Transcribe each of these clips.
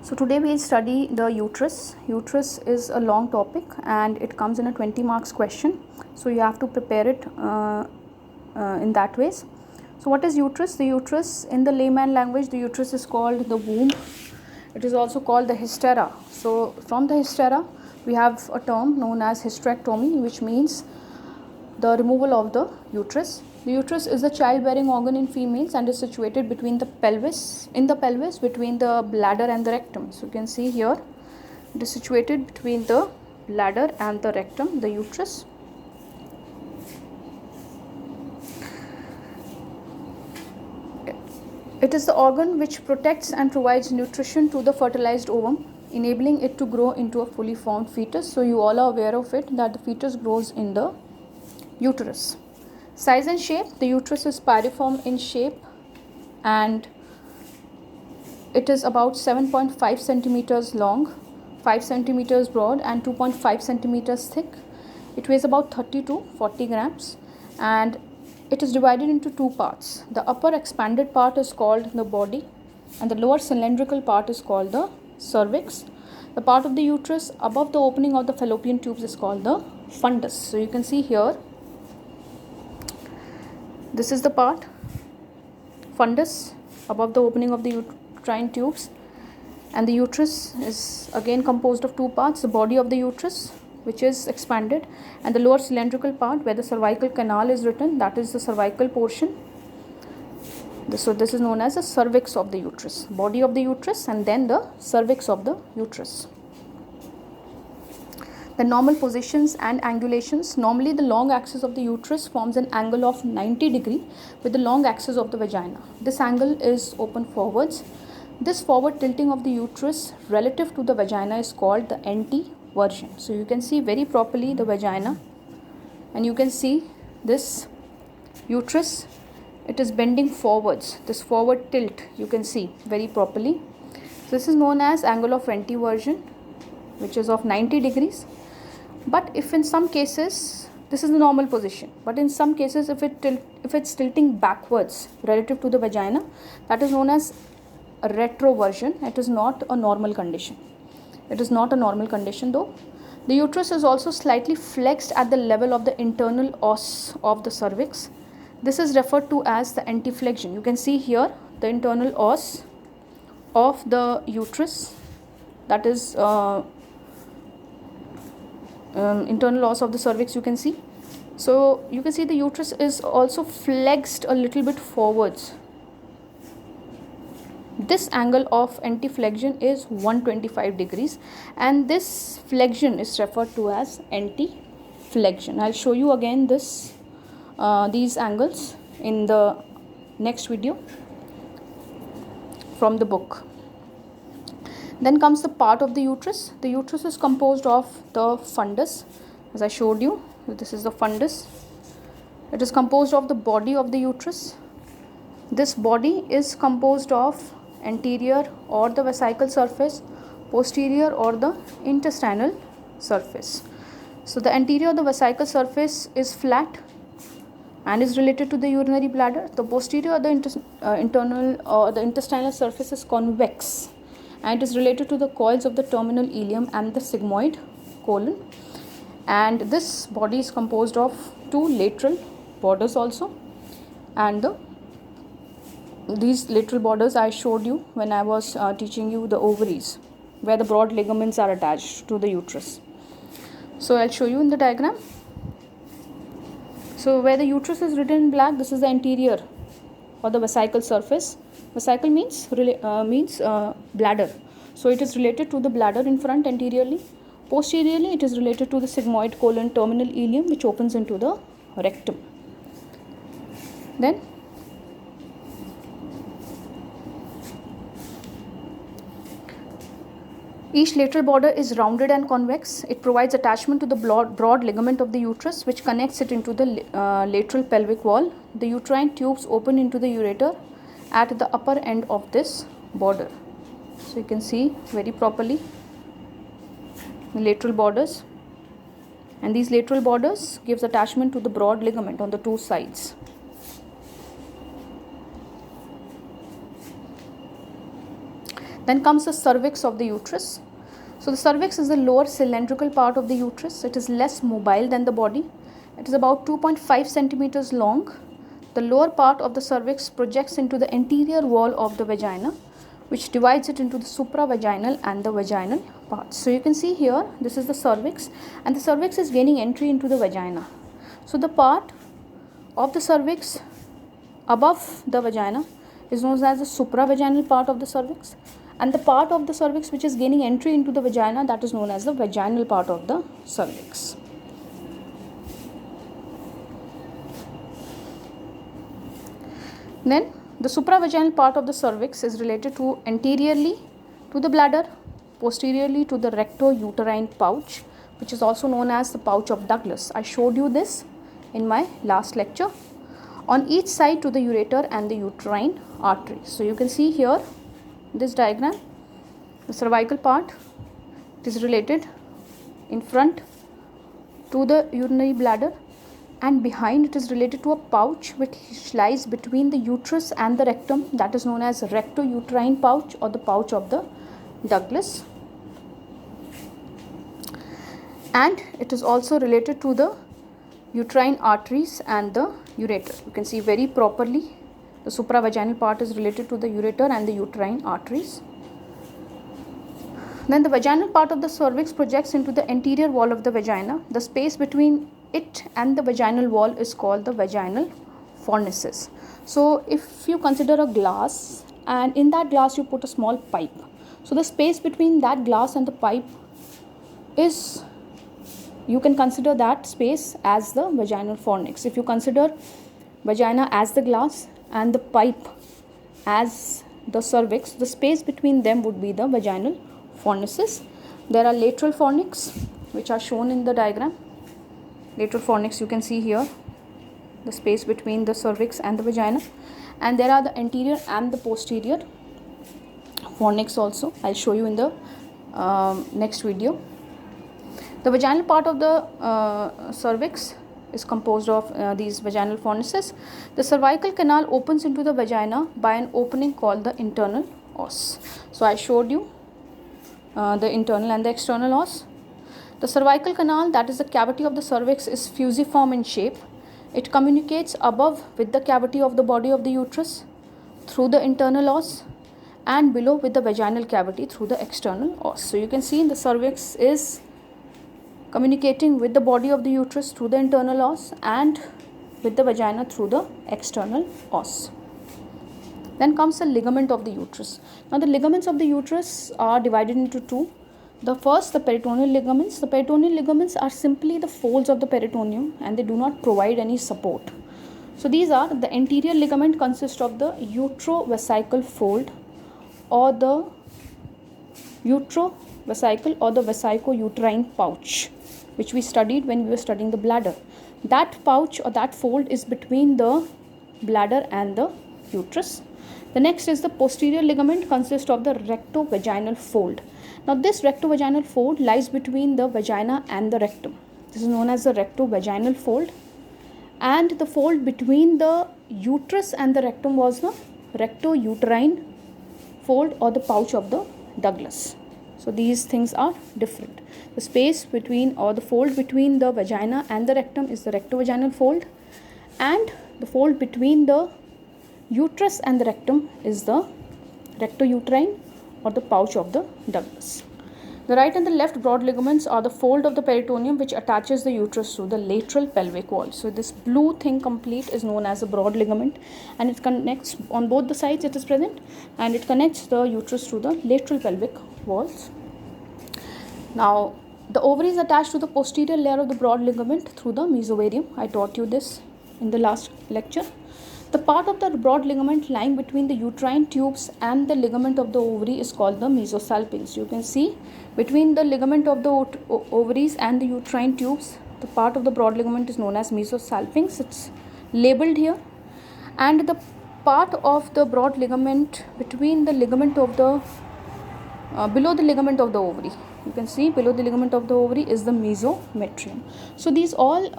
So today we'll study the uterus. Uterus is a long topic and it comes in a 20 marks question. So you have to prepare it in that ways. So what is uterus? The uterus, in the layman language, the uterus is called the womb. It is also called the hystera. So from the hystera we have a term known as hysterectomy, which means the removal of the uterus. The uterus is the childbearing organ in females and is situated between the pelvis, between the bladder and the rectum. So you can see here it is situated between the bladder and the rectum, the uterus. It is the organ which protects and provides nutrition to the fertilized ovum, enabling it to grow into a fully formed fetus. So you all are aware of it, that the fetus grows in the uterus. Size and shape: the uterus is pyriform in shape and it is about 7.5 centimeters long, 5 centimeters broad and 2.5 centimeters thick. It weighs about 30 to 40 grams and it is divided into two parts. The upper expanded part is called the body and the lower cylindrical part is called the cervix. The part of the uterus above the opening of the fallopian tubes is called the fundus. So you can see here, this is the part, fundus, above the opening of the uterine tubes, and the uterus is again composed of two parts: the body of the uterus, which is expanded, and the lower cylindrical part where the cervical canal is written, that is the cervical portion. So this is known as the cervix of the uterus, body of the uterus and then the cervix of the uterus. The normal positions and angulations: normally the long axis of the uterus forms an angle of 90 degree with the long axis of the vagina. This angle is open forwards. This forward tilting of the uterus relative to the vagina is called the anteversion. So you can see very properly the vagina and you can see this uterus, it is bending forwards. This forward tilt you can see very properly. This is known as angle of anteversion, which is of 90 degrees. But if in some cases, this is the normal position, but in some cases if it's tilting backwards relative to the vagina, that is known as a retroversion. It is not a normal condition. It is not a normal condition though. The uterus is also slightly flexed at the level of the internal os of the cervix. This is referred to as the anteflexion. You can see here the internal os of the uterus, that is internal os of the cervix, you can see. So you can see the uterus is also flexed a little bit forwards. This angle of anteflexion is 125 degrees and this flexion is referred to as anteflexion. I'll show you again these angles in the next video from the book. Then comes the part of the uterus. The uterus is composed of the fundus, as I showed you. This is the fundus. It is composed of the body of the uterus. This body is composed of anterior or the vesical surface, posterior or the intestinal surface. So the anterior or the vesical surface is flat and is related to the urinary bladder. The posterior or the internal or the intestinal surface is convex and it is related to the coils of the terminal ileum and the sigmoid colon. And this body is composed of two lateral borders also, and these lateral borders I showed you when I was teaching you the ovaries, where the broad ligaments are attached to the uterus. So I'll show you in the diagram. So where the uterus is written in black, this is the anterior or the vesical surface. Vesicle means bladder. So it is related to the bladder in front anteriorly. Posteriorly it is related to the sigmoid colon terminal ileum, which opens into the rectum. Then each lateral border is rounded and convex. It provides attachment to the broad ligament of the uterus, which connects it into the lateral pelvic wall. The uterine tubes open into the ureter at the upper end of this border. So you can see very properly the lateral borders, and these lateral borders gives attachment to the broad ligament on the two sides. Then comes the cervix of the uterus. So the cervix is the lower cylindrical part of the uterus. It is less mobile than the body. It is about 2.5 centimeters long. The lower part of the cervix projects into the anterior wall of the vagina, which divides it into the supravaginal and the vaginal parts. So you can see here, this is the cervix, and the cervix is gaining entry into the vagina. So the part of the cervix above the vagina is known as the supravaginal part of the cervix, and the part of the cervix which is gaining entry into the vagina, that is known as the vaginal part of the cervix. Then the supravaginal part of the cervix is related to anteriorly to the bladder, posteriorly to the recto-uterine pouch, which is also known as the pouch of Douglas. I showed you this in my last lecture. On each side to the ureter and the uterine artery. So you can see here this diagram, the cervical part, it is related in front to the urinary bladder, and behind it is related to a pouch which lies between the uterus and the rectum, that is known as recto-uterine pouch or the pouch of the Douglas. And it is also related to the uterine arteries and the ureter. You can see very properly the supravaginal part is related to the ureter and the uterine arteries. Then the vaginal part of the cervix projects into the anterior wall of the vagina. The space between it and the vaginal wall is called the vaginal fornices. So if you consider a glass, and in that glass you put a small pipe, so the space between that glass and the pipe is, you can consider that space as the vaginal fornix. If you consider vagina as the glass and the pipe as the cervix, the space between them would be the vaginal fornices. There are lateral fornix which are shown in the diagram. Lateral fornix, you can see here the space between the cervix and the vagina, and there are the anterior and the posterior fornix also. I'll show you in the next video. The vaginal part of the cervix is composed of these vaginal fornices. The cervical canal opens into the vagina by an opening called the internal os. So I showed you the internal and the external os. The cervical canal, that is the cavity of the cervix, is fusiform in shape. It communicates above with the cavity of the body of the uterus through the internal os, and below with the vaginal cavity through the external os. So you can see the cervix is communicating with the body of the uterus through the internal os and with the vagina through the external os. Then comes the ligament of the uterus. Now the ligaments of the uterus are divided into two. The first, the peritoneal ligaments. The peritoneal ligaments are simply the folds of the peritoneum and they do not provide any support. So these are, the anterior ligament consists of the utrovesical fold or the utrovesical or the vesico-uterine pouch, which we studied when we were studying the bladder. That pouch or that fold is between the bladder and the uterus. The next is the posterior ligament, consists of the rectovaginal fold. Now this rectovaginal fold lies between the vagina and the rectum. This is known as the rectovaginal fold, and the fold between the uterus and the rectum was the recto-uterine fold or the pouch of the Douglas. So these things are different. The space between or the fold between the vagina and the rectum is the rectovaginal fold, and the fold between the uterus and the rectum is the recto-uterine or the pouch of the Douglas. The right and the left broad ligaments are the fold of the peritoneum which attaches the uterus to the lateral pelvic wall. So this blue thing complete is known as a broad ligament, and it connects on both the sides, it is present, and it connects the uterus to the lateral pelvic walls. Now the ovary is attached to the posterior layer of the broad ligament through the mesovarium. I taught you this in the last lecture. The part of the broad ligament lying between the uterine tubes and the ligament of the ovary is called the mesosalpinx. You can see between the ligament of the ovaries and the uterine tubes, the part of the broad ligament is known as mesosalpinx. It's labeled here. And the part of the broad ligament between the ligament of the below the ligament of the ovary, you can see below the ligament of the ovary is the mesometrium. So these all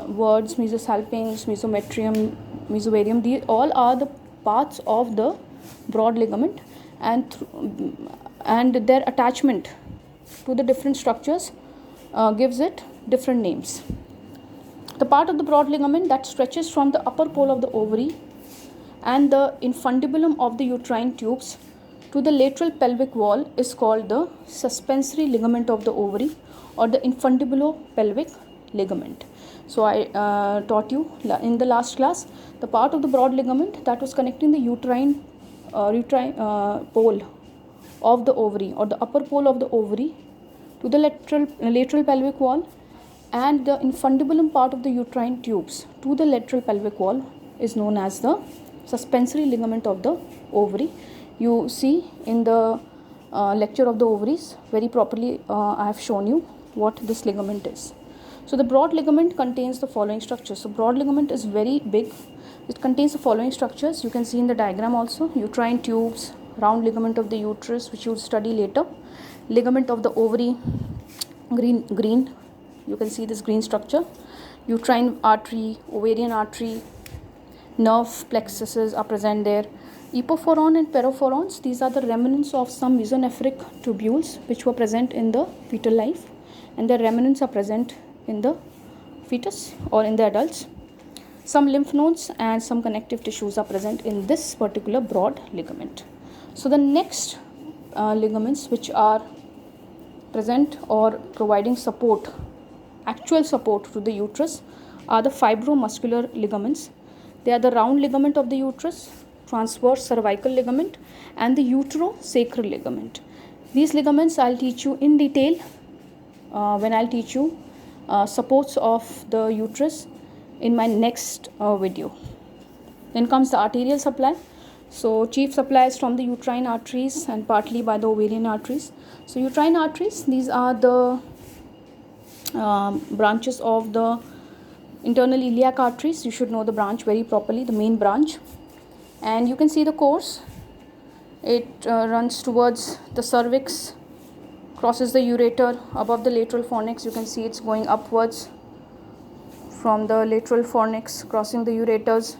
words, mesosalpinx, mesometrium, mesovarium, these all are the parts of the broad ligament, and their attachment to the different structures gives it different names. The part of the broad ligament that stretches from the upper pole of the ovary and the infundibulum of the uterine tubes to the lateral pelvic wall is called the suspensory ligament of the ovary or the infundibulopelvic ligament. So I taught you in the last class the part of the broad ligament that was connecting the uterine pole of the ovary or the upper pole of the ovary to the lateral pelvic wall and the infundibulum part of the uterine tubes to the lateral pelvic wall is known as the suspensory ligament of the ovary. You see in the lecture of the ovaries very properly I have shown you what this ligament is. So the broad ligament contains the following structures. So broad ligament is very big. It contains the following structures. You can see in the diagram also: uterine tubes, round ligament of the uterus, which you will study later, ligament of the ovary, green. You can see this green structure, uterine artery, ovarian artery, nerve plexuses are present there. Epophoron and perophorons, these are the remnants of some mesonephric tubules which were present in the fetal life, and their remnants are present in the fetus or in the adults. Some lymph nodes and some connective tissues are present in this particular broad ligament. So the next ligaments which are present or providing support, actual support to the uterus, are the fibromuscular ligaments. They are the round ligament of the uterus, transverse cervical ligament, and the uterosacral ligament. These ligaments I'll teach you in detail when I'll teach you supports of the uterus in my next video. Then comes the arterial supply. So chief supply is from the uterine arteries and partly by the ovarian arteries. So uterine arteries, these are the branches of the internal iliac arteries. You should know the branch very properly, the main branch. And you can see the course. It runs towards the cervix, crosses the ureter above the lateral fornix. You can see it's going upwards from the lateral fornix, crossing the ureters,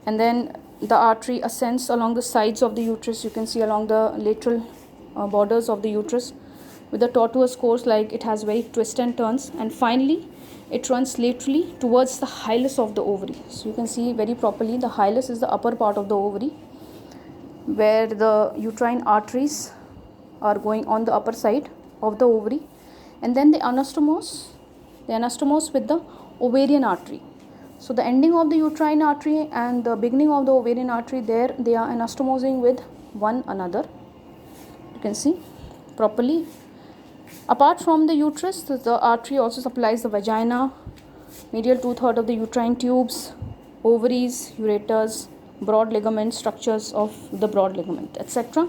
and then the artery ascends along the sides of the uterus. You can see along the lateral borders of the uterus with a tortuous course, like it has very twists and turns, and finally it runs laterally towards the hilus of the ovary. So you can see very properly the hilus is the upper part of the ovary where the uterine arteries are going on the upper side of the ovary, and then the anastomose with the ovarian artery. So the ending of the uterine artery and the beginning of the ovarian artery, there they are anastomosing with one another. You can see properly. Apart from the uterus, the artery also supplies the vagina, medial 2/3 of the uterine tubes, ovaries, ureters, broad ligament, structures of the broad ligament, etc.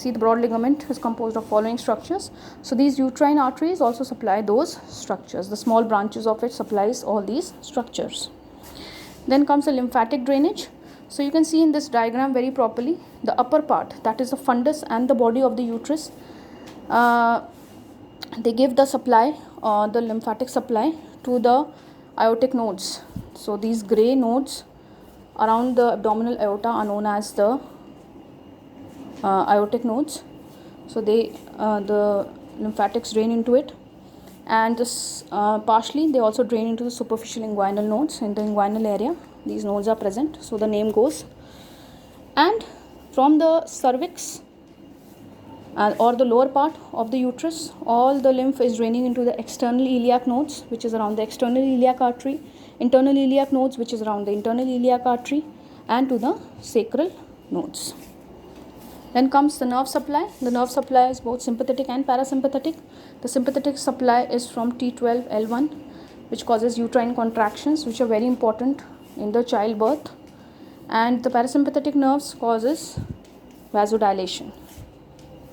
See, the broad ligament is composed of following structures. So these uterine arteries also supply those structures. The small branches of it supplies all these structures. Then comes the lymphatic drainage. So you can see in this diagram very properly the upper part, that is the fundus and the body of the uterus. They give the supply, the lymphatic supply to the aortic nodes. So these grey nodes around the abdominal aorta are known as the aortic nodes. So the lymphatics drain into it, and this partially they also drain into the superficial inguinal nodes. In the inguinal area these nodes are present, so the name goes. And from the cervix or the lower part of the uterus, all the lymph is draining into the external iliac nodes, which is around the external iliac artery, internal iliac nodes, which is around the internal iliac artery, and to the sacral nodes. Then comes the nerve supply. The nerve supply is both sympathetic and parasympathetic. The sympathetic supply is from T12L1, which causes uterine contractions, which are very important in the childbirth, and the parasympathetic nerves causes vasodilation.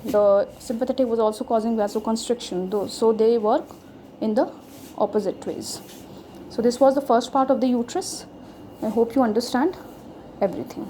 The sympathetic was also causing vasoconstriction, though, so they work in the opposite ways. So this was the first part of the uterus. I hope you understand everything.